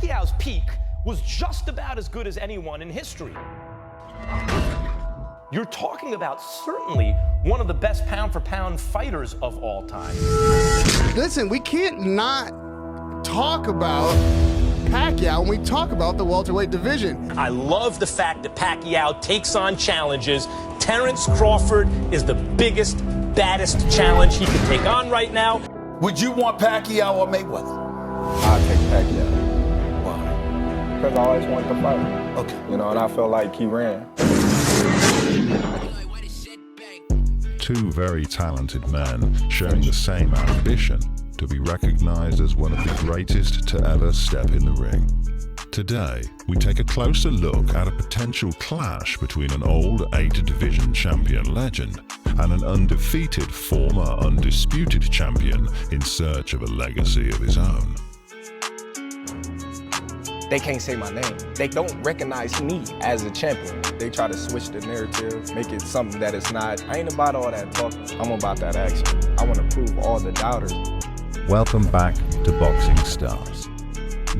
Pacquiao's peak was just about as good as anyone in history. You're talking about certainly one of the best pound-for-pound fighters of all time. Listen, we can't not talk about Pacquiao when we talk about the welterweight division. I love the fact that Pacquiao takes on challenges. Terence Crawford is the biggest, baddest challenge he can take on right now. Would you want Pacquiao or Mayweather? I'll take Pacquiao. Why? Because I always wanted to fight. Okay. You know, and I felt like he ran. Two very talented men sharing the same ambition to be recognized as one of the greatest to ever step in the ring. Today, we take a closer look at a potential clash between an old 8-division champion legend and an undefeated former undisputed champion in search of a legacy of his own. They can't say my name. They don't recognize me as a champion. They try to switch the narrative, make it something that it's not. I ain't about all that talk. I'm about that action. I want to prove all the doubters. Welcome back to Boxing Stars.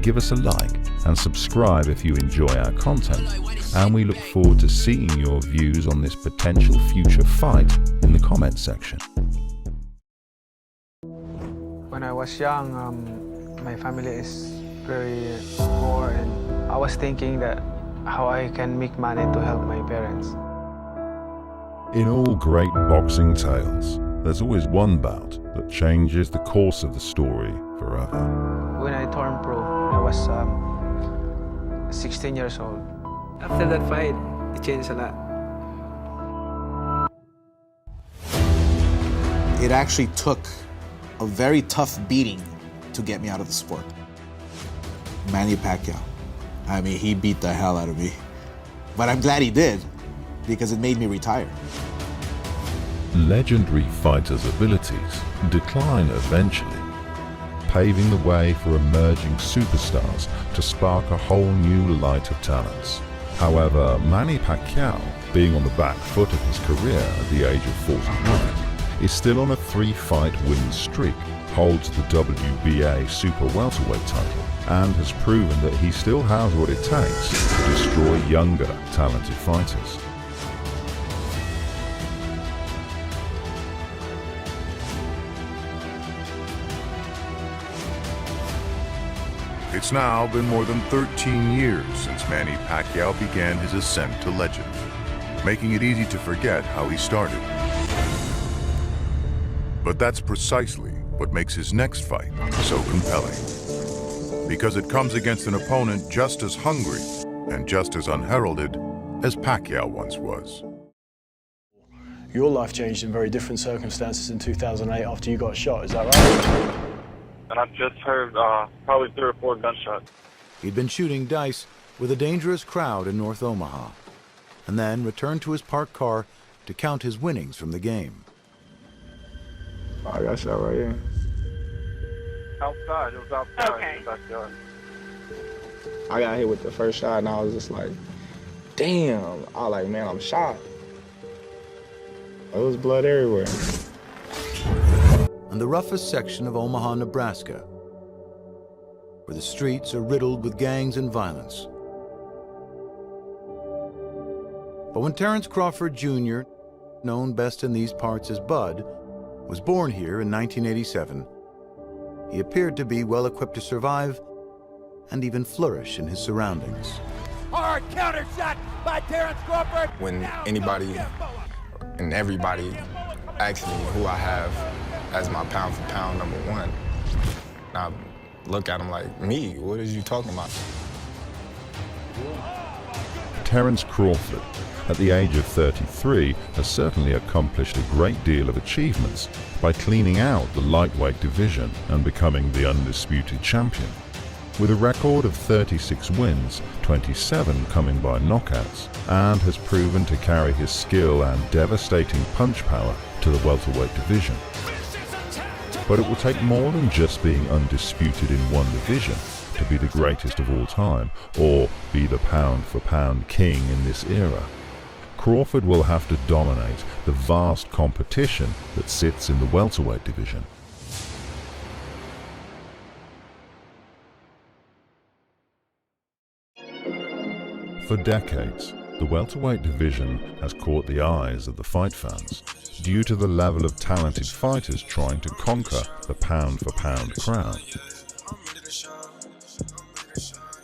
Give us a like and subscribe if you enjoy our content, and we look forward to seeing your views on this potential future fight in the comments section. When I was young, my family is very poor, and I was thinking that how I can make money to help my parents. In all great boxing tales, there's always one bout that changes the course of the story forever. When I turned pro, I was 16 years old. After that fight, it changed a lot. It actually took a very tough beating to get me out of the sport. Manny Pacquiao. I mean, he beat the hell out of me. But I'm glad he did, because it made me retire. Legendary fighters' abilities decline eventually, paving the way for emerging superstars to spark a whole new light of talents. However, Manny Pacquiao, being on the back foot of his career at the age of 41, is still on a 3-fight win streak, holds the WBA super welterweight title, and has proven that he still has what it takes to destroy younger, talented fighters. It's now been more than 13 years since Manny Pacquiao began his ascent to legend, making it easy to forget how he started. But that's precisely what makes his next fight so compelling, because it comes against an opponent just as hungry and just as unheralded as Pacquiao once was. Your life changed in very different circumstances in 2008 after you got shot, is that right? And I've just heard probably 3 or 4 gunshots. He'd been shooting dice with a dangerous crowd in North Omaha, and then returned to his parked car to count his winnings from the game. I got shot right here. Outside, it was outside. Okay. In the backyard. I got hit with the first shot, and I was just like, damn. I was like, man, I'm shot. There was blood everywhere. And the roughest section of Omaha, Nebraska, where the streets are riddled with gangs and violence. But when Terence Crawford Jr., known best in these parts as Bud, was born here in 1987, he appeared to be well equipped to survive and even flourish in his surroundings. Hard counter shot by Terrence Crawford. When anybody and everybody asks me who I have as my pound-for-pound #1, I look at him like, me? What is you talking about? Terence Crawford, at the age of 33, has certainly accomplished a great deal of achievements by cleaning out the lightweight division and becoming the undisputed champion. With a record of 36 wins, 27 coming by knockouts, and has proven to carry his skill and devastating punch power to the welterweight division. But it will take more than just being undisputed in one division to be the greatest of all time, or be the pound-for-pound king in this era. Crawford will have to dominate the vast competition that sits in the welterweight division. For decades, the welterweight division has caught the eyes of the fight fans due to the level of talented fighters trying to conquer the pound-for-pound crown.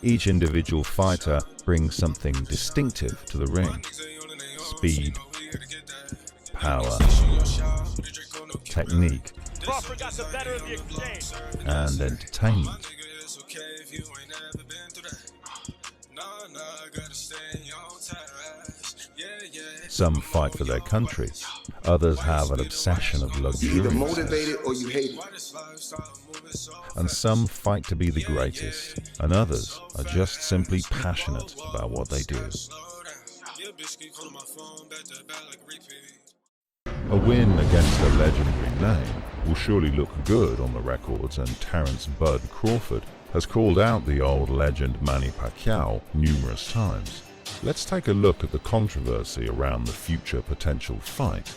Each individual fighter brings something distinctive to the ring: speed, power, technique, and entertainment. Some fight for their country, others have an obsession of luxury. Either motivated or you hate it. And some fight to be the greatest, and others are just simply passionate about what they do. A win against a legendary name will surely look good on the records, and Terence "Bud" Crawford has called out the old legend Manny Pacquiao numerous times. Let's take a look at the controversy around the future potential fight.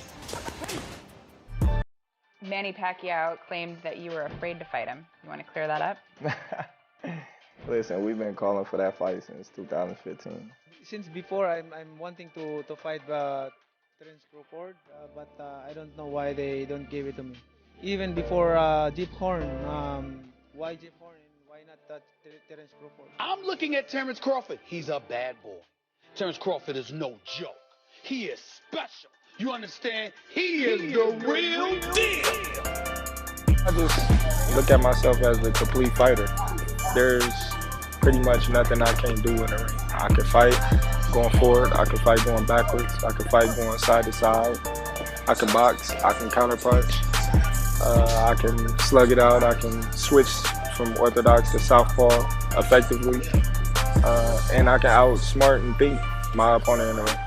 Manny Pacquiao claimed that you were afraid to fight him. You want to clear that up? Listen, we've been calling for that fight since 2015. Since before, I'm wanting to fight Terence Crawford, but I don't know why they don't give it to me. Even before Jeff Horn, why Jeff Horn and why not Terence Crawford? I'm looking at Terence Crawford. He's a bad boy. Terence Crawford is no joke. He is special. You understand? He is the real deal. I just look at myself as a complete fighter. There's pretty much nothing I can't do in the ring. I can fight going forward. I can fight going backwards. I can fight going side to side. I can box. I can counterpunch. I can slug it out. I can switch from orthodox to southpaw effectively. And I can outsmart and beat my opponent in the ring.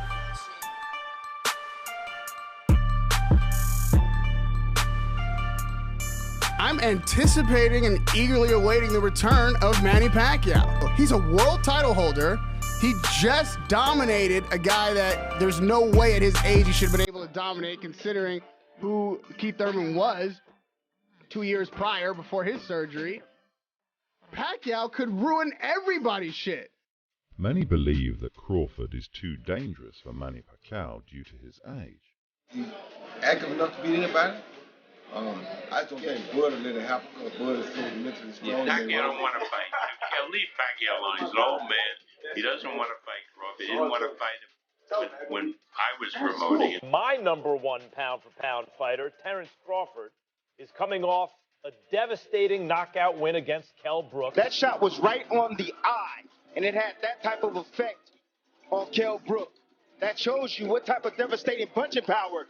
I'm anticipating and eagerly awaiting the return of Manny Pacquiao. He's a world title holder. He just dominated a guy that there's no way at his age he should have been able to dominate, considering who Keith Thurman was 2 years prior before his surgery. Pacquiao could ruin everybody's shit. Many believe that Crawford is too dangerous for Manny Pacquiao due to his age. He's active enough to beat anybody. I just don't think Bud will let it happen because Bud is so mentally strong. Pacquiao don't want to fight. You leave Pacquiao alone. He's an old man. He doesn't want to fight Crawford. He didn't want to fight him when I was promoting it. My #1 pound-for-pound fighter, Terence Crawford, is coming off a devastating knockout win against Kell Brook. That shot was right on the eye, and it had that type of effect on Kell Brook. That shows you what type of devastating punching power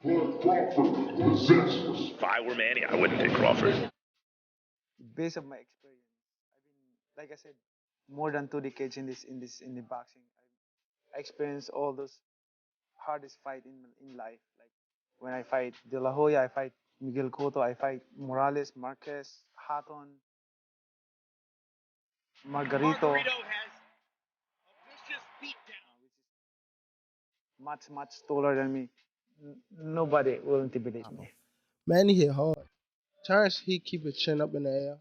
Crawford possesses. If I were Manny, I wouldn't pick Crawford. Based on my experience, I've been, like I said, more than 2 decades in the boxing. I experienced all those hardest fight in life. Like when I fight De La Hoya, I fight Miguel Cotto, I fight Morales, Marquez, Hatton, Margarito has a vicious beatdown, which is much taller than me. Nobody will intimidate me. Manny hit hard. Terrence, he keep his chin up in the air.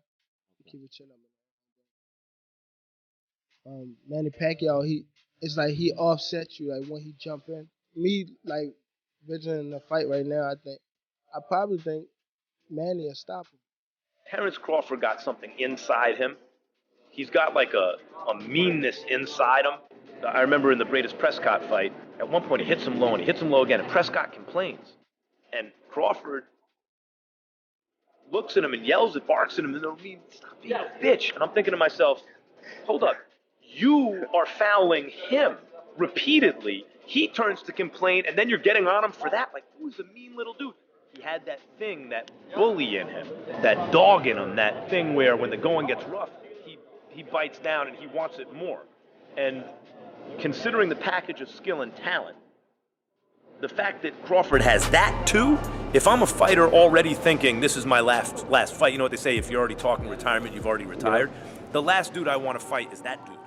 Manny Pacquiao, it's like he offsets you, like when he jump in. Me, like, visioning the fight right now, I probably think Manny will stop him. Terence Crawford got something inside him. He's got like a meanness inside him. I remember in the Bradis Prescott fight, at one point he hits him low and he hits him low again, and Prescott complains. And Crawford looks at him and yells and barks at him, and they'll stop being a bitch. And I'm thinking to myself, hold up, you are fouling him repeatedly. He turns to complain, and then you're getting on him for that. Like, who's a mean little dude? He had that thing, that bully in him, that dog in him, that thing where when the going gets rough, he bites down and he wants it more. And considering the package of skill and talent, the fact that Crawford has that too, if I'm a fighter already thinking this is my last fight, you know what they say, if you're already talking retirement, you've already retired. Yeah. The last dude I want to fight is that dude.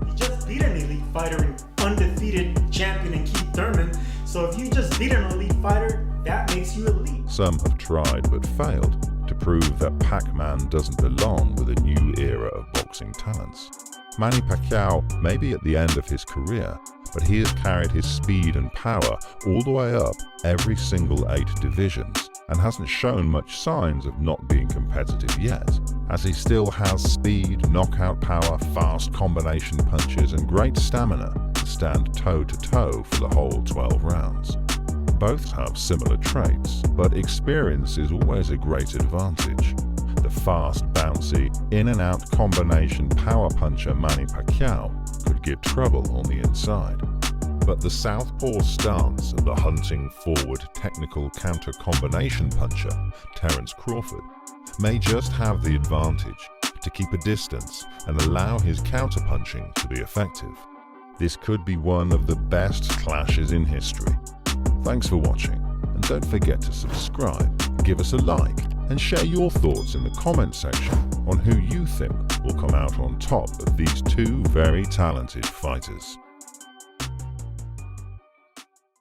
You just beat an elite fighter and undefeated champion in Keith Thurman, so if you just beat an elite fighter, that makes you elite. Some have tried but failed to prove that Pac-Man doesn't belong with a new era of boxing talents. Manny Pacquiao may be at the end of his career, but he has carried his speed and power all the way up every single 8 divisions and hasn't shown much signs of not being competitive yet, as he still has speed, knockout power, fast combination punches and great stamina to stand toe-to-toe for the whole 12 rounds. Both have similar traits, but experience is always a great advantage. The fast, bouncy, in-and-out combination power puncher Manny Pacquiao could give trouble on the inside. But the southpaw stance of the hunting forward technical counter combination puncher Terence Crawford may just have the advantage to keep a distance and allow his counter-punching to be effective. This could be one of the best clashes in history. Thanks for watching, and don't forget to subscribe, give us a like, and share your thoughts in the comment section on who you think will come out on top of these two very talented fighters.